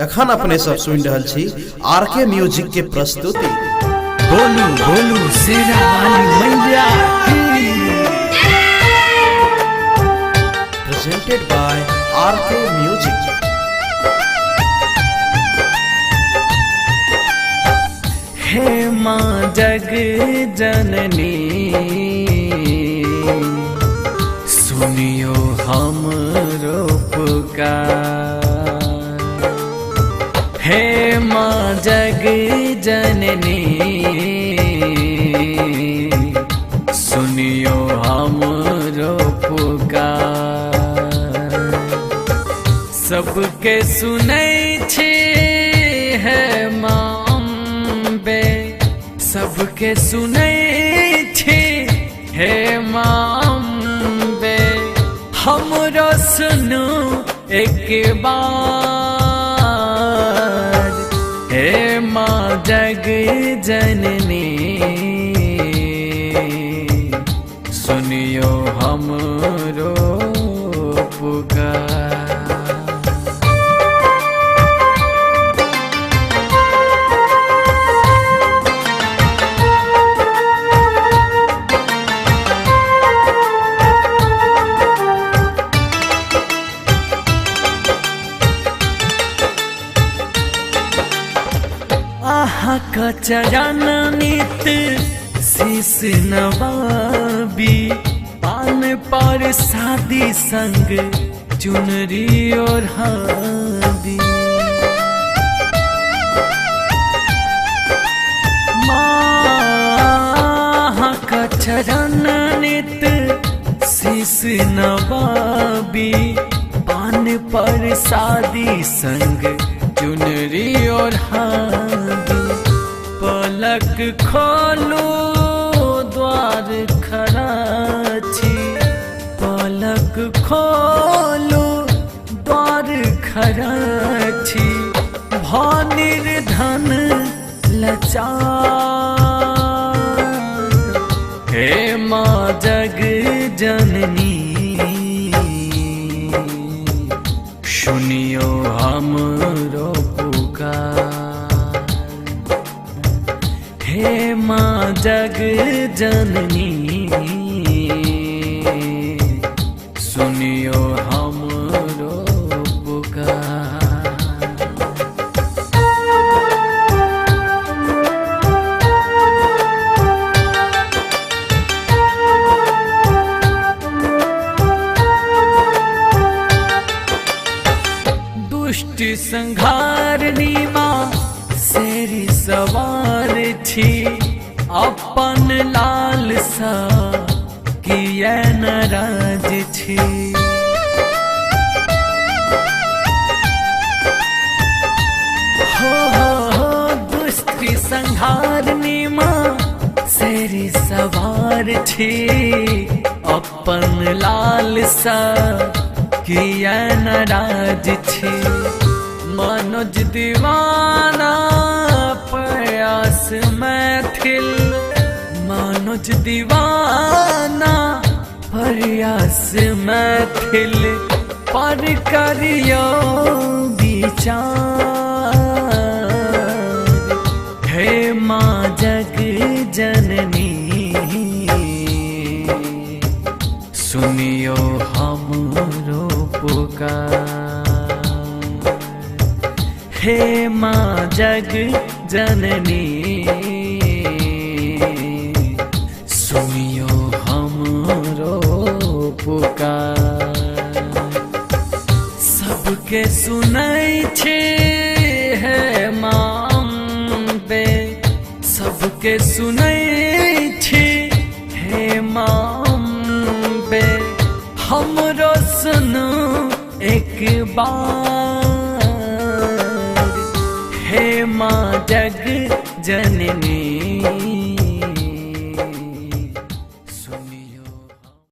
एखन अपने सब सुन रहल छी आरके म्यूजिक के प्रस्तुति। बोलू बोलू शेरा वाली मैया प्रेजेंटेड बाय आरके म्यूजिक। हे माँ जग जननी सुनियो हमरो पुकार। हे माँ जग जननी सुनियो हमरो पुकार। सबके सुनै छी है माँ अम्बे, सबके सुनै छी हे माँ अम्बे। हमरो सुनू एक बार हे माँ जग जननी सुनियो हमरो पुकार। आहा का चरण नित शीश नवाबी। पान पर शादी संग चुनरी और हादी। माँ का चरण नित शीश नवाबी। पान पर शादी संग चुनरी और हादी। पलक खोलो द्वार खड़ा छी, पलक खोलो द्वार खड़ा छी। भानिर धन लचार हे माँ जग जननी सुनियो हमरो पुकार। हे माँ जग जननी सुनियो हमरो पुकार। दुष्ट संहारनी माँ शेरी सवार छी। अपन लालसा किया नाराज छी। हो दुष्ट संहारनी माँ शेरी सवार छी। अपन लालसा किया नाराज छी। मनोज दीवाना प्रयास मैथिल। मनोज दीवाना प्रयास मैथिल। पर करियो विचार हे माँ जग जननी सुनियो हमरो पुकार। हे माँ जग जननी सुनियो हमरो पुकार। सबके सुनै छी हे माँ अम्बे, सबके सुनै छी हे माँ अम्बे। हमरो सुनू एक बार हे माँ जग जननी।